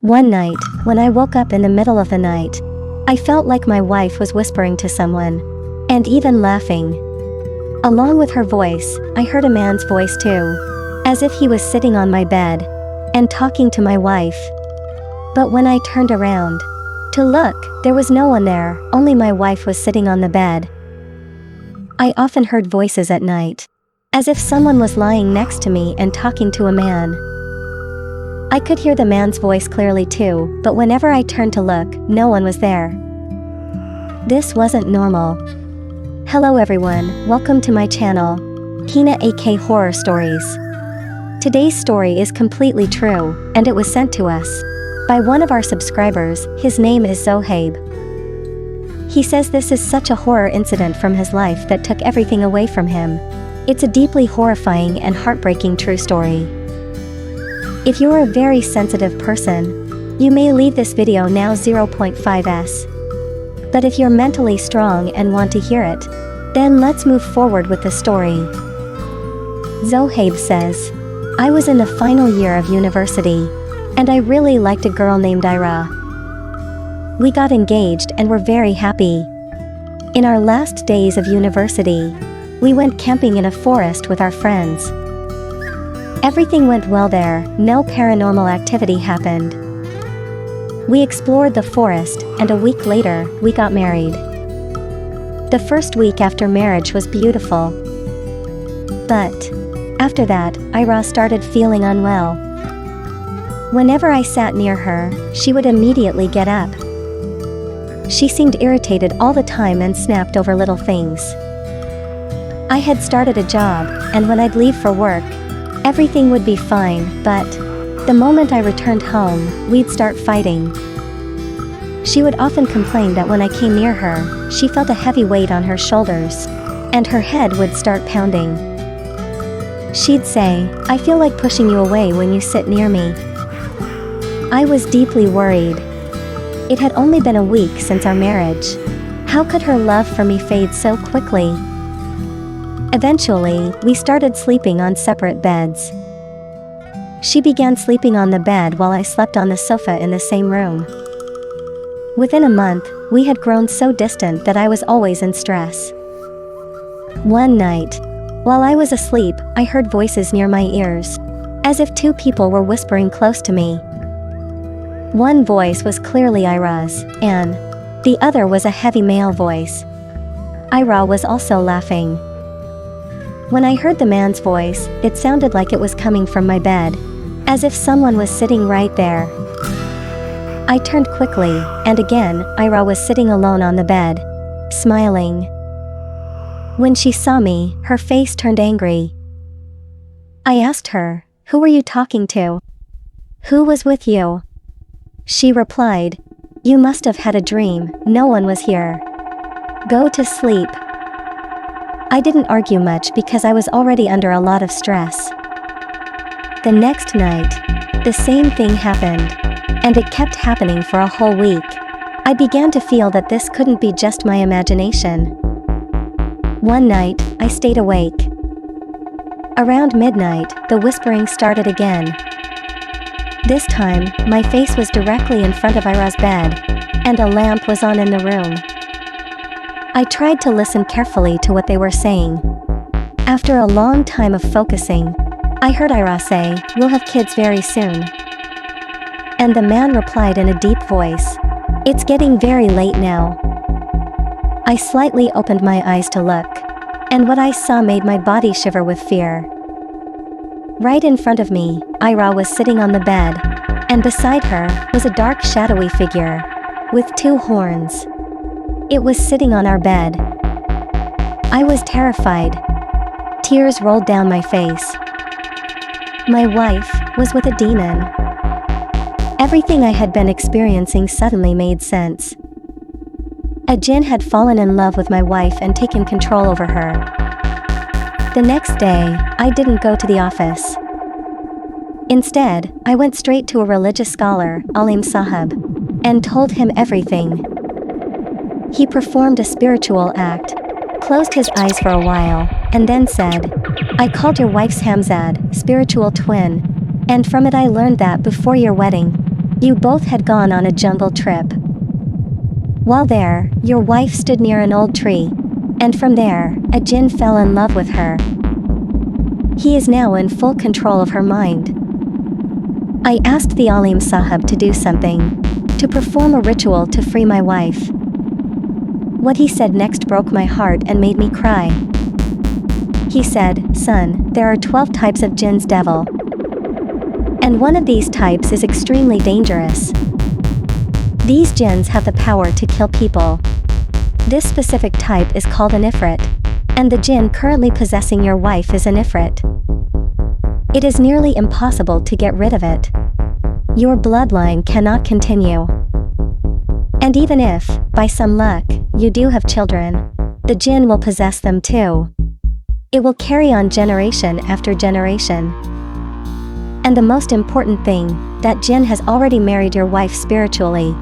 One night, when I woke up in the middle of the night, I felt like my wife was whispering to someone, and even laughing. Along with her voice, I heard a man's voice too, as if he was sitting on my bed and talking to my wife. But when I turned around to look, there was no one there, only my wife was sitting on the bed. I often heard voices at night, as if someone was lying next to me and talking to a man. I could hear the man's voice clearly too, but whenever I turned to look, no one was there. This wasn't normal. Hello everyone, welcome to my channel, Hina AK Horror Stories. Today's story is completely true, and it was sent to us by one of our subscribers. His name is Zohaib. He says this is such a horror incident from his life that took everything away from him. It's a deeply horrifying and heartbreaking true story. If you're a very sensitive person, you may leave this video now 0.5s. But if you're mentally strong and want to hear it, then let's move forward with the story. Zohaib says, I was in the final year of university, and I really liked a girl named Ira. We got engaged and were very happy. In our last days of university, we went camping in a forest with our friends. Everything went well there, no paranormal activity happened. We explored the forest, and a week later, we got married. The first week after marriage was beautiful. But after that, Ira started feeling unwell. Whenever I sat near her, she would immediately get up. She seemed irritated all the time and snapped over little things. I had started a job, and when I'd leave for work, everything would be fine, but the moment I returned home, we'd start fighting. She would often complain that when I came near her, she felt a heavy weight on her shoulders, and her head would start pounding. She'd say, I feel like pushing you away when you sit near me. I was deeply worried. It had only been a week since our marriage. How could her love for me fade so quickly? Eventually, we started sleeping on separate beds. She began sleeping on the bed while I slept on the sofa in the same room. Within a month, we had grown so distant that I was always in stress. One night, while I was asleep, I heard voices near my ears, as if two people were whispering close to me. One voice was clearly Ira's, and the other was a heavy male voice. Ira was also laughing. When I heard the man's voice, it sounded like it was coming from my bed, as if someone was sitting right there. I turned quickly, and again, Ira was sitting alone on the bed, smiling. When she saw me, her face turned angry. I asked her, "Who were you talking to? Who was with you?" She replied, "You must have had a dream, no one was here. Go to sleep." I didn't argue much because I was already under a lot of stress. The next night, the same thing happened, and it kept happening for a whole week. I began to feel that this couldn't be just my imagination. One night, I stayed awake. Around midnight, the whispering started again. This time, my face was directly in front of Ira's bed, and a lamp was on in the room. I tried to listen carefully to what they were saying. After a long time of focusing, I heard Ira say, "We'll have kids very soon." And the man replied in a deep voice, "It's getting very late now." I slightly opened my eyes to look, and what I saw made my body shiver with fear. Right in front of me, Ira was sitting on the bed, and beside her was a dark shadowy figure with two horns. It was sitting on our bed. I was terrified. Tears rolled down my face. My wife was with a demon. Everything I had been experiencing suddenly made sense. A jinn had fallen in love with my wife and taken control over her. The next day, I didn't go to the office. Instead, I went straight to a religious scholar, Alim Sahib, and told him everything. He performed a spiritual act, closed his eyes for a while, and then said, "I called your wife's Hamzad, spiritual twin, and from it I learned that before your wedding, You both had gone on a jungle trip. While there, your wife stood near an old tree, and from there, a jinn fell in love with her. He is now in full control of her mind. I asked the Alim Sahib to do something, to perform a ritual to free my wife. What he said next broke my heart and made me cry. He said, "Son, there are 12 types of jinns devil. And one of these types is extremely dangerous. These jinns have the power to kill people. This specific type is called an Ifrit, and the jinn currently possessing your wife is an Ifrit. It is nearly impossible to get rid of it. Your bloodline cannot continue. And even if, by some luck, you do have children, the jinn will possess them too. It will carry on generation after generation. And the most important thing, that jinn has already married your wife spiritually.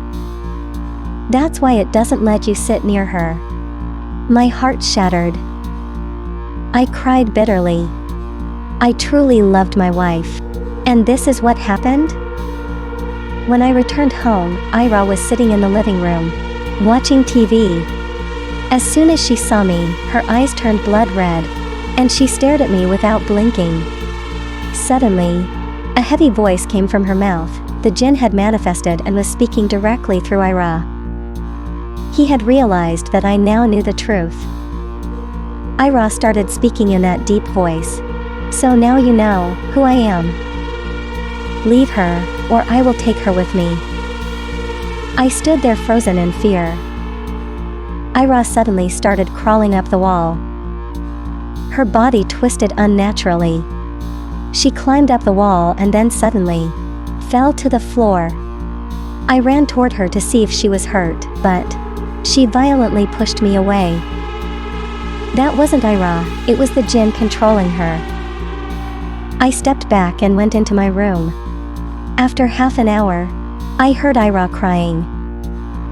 That's why it doesn't let you sit near her." My heart shattered. I cried bitterly. I truly loved my wife. And this is what happened? When I returned home, Ira was sitting in the living room, watching TV. As soon as she saw me, her eyes turned blood red, and she stared at me without blinking. Suddenly, a heavy voice came from her mouth. The jinn had manifested and was speaking directly through Ira. He had realized that I now knew the truth. Ira started speaking in that deep voice. "So now you know who I am. Leave her, or I will take her with me." I stood there frozen in fear. Ira suddenly started crawling up the wall. Her body twisted unnaturally. She climbed up the wall and then suddenly fell to the floor. I ran toward her to see if she was hurt, but she violently pushed me away. That wasn't Ira, it was the jinn controlling her. I stepped back and went into my room. After half an hour, I heard Ira crying.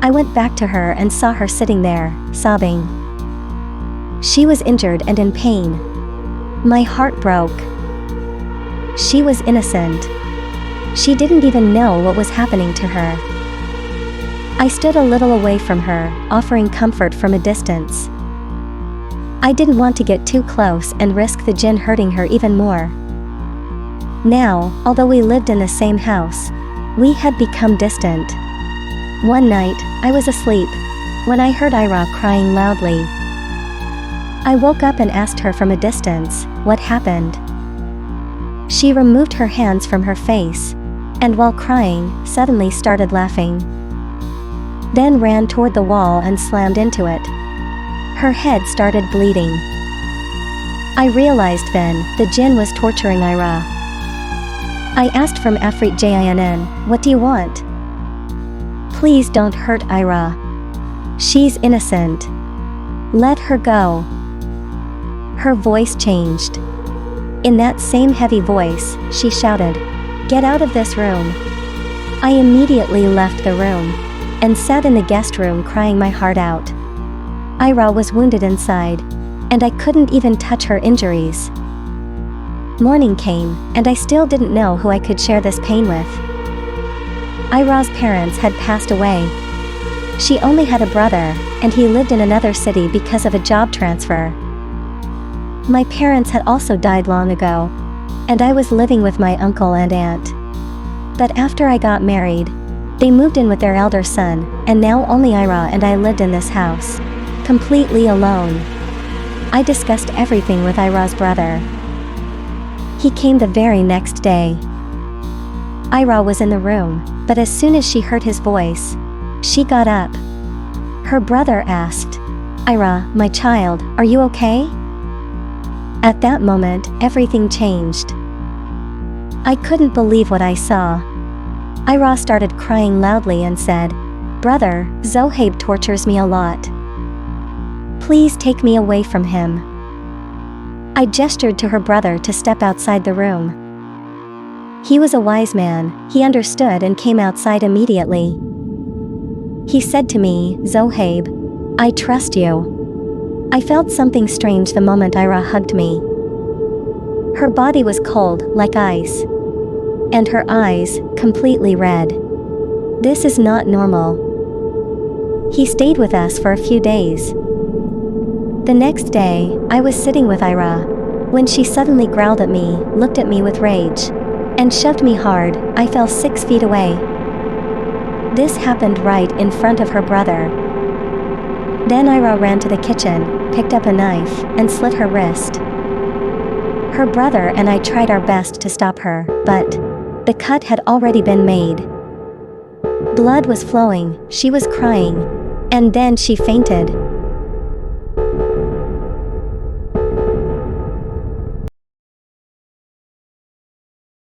I went back to her and saw her sitting there, sobbing. She was injured and in pain. My heart broke. She was innocent. She didn't even know what was happening to her. I stood a little away from her, offering comfort from a distance. I didn't want to get too close and risk the jinn hurting her even more. Now, although we lived in the same house, we had become distant. One night, I was asleep when I heard Ira crying loudly. I woke up and asked her from a distance, what happened? She removed her hands from her face, and while crying, suddenly started laughing. Then ran toward the wall and slammed into it. Her head started bleeding. I realized then, the jinn was torturing Ira. I asked from Ifrit Jinn, "What do you want?" "Please don't hurt Ira. She's innocent. Let her go." Her voice changed. In that same heavy voice, she shouted, "Get out of this room." I immediately left the room and sat in the guest room crying my heart out. Ira was wounded inside, and I couldn't even touch her injuries. Morning came, and I still didn't know who I could share this pain with. Ira's parents had passed away. She only had a brother, and he lived in another city because of a job transfer. My parents had also died long ago, and I was living with my uncle and aunt. But after I got married, they moved in with their elder son, and now only Ira and I lived in this house, completely alone. I discussed everything with Ira's brother. He came the very next day. Ira was in the room, but as soon as she heard his voice, she got up. Her brother asked, "Ira, my child, are you okay?" At that moment, everything changed. I couldn't believe what I saw. Ira started crying loudly and said, "Brother, Zohaib tortures me a lot. Please take me away from him." I gestured to her brother to step outside the room. He was a wise man, he understood and came outside immediately. He said to me, "Zohaib, I trust you." I felt something strange the moment Ira hugged me. Her body was cold, like ice. And her eyes, completely red. This is not normal. He stayed with us for a few days. The next day, I was sitting with Ira when she suddenly growled at me, looked at me with rage, and shoved me hard. I fell 6 feet away. This happened right in front of her brother. Then Ira ran to the kitchen, picked up a knife, and slit her wrist. Her brother and I tried our best to stop her, but the cut had already been made. Blood was flowing, she was crying, and then she fainted.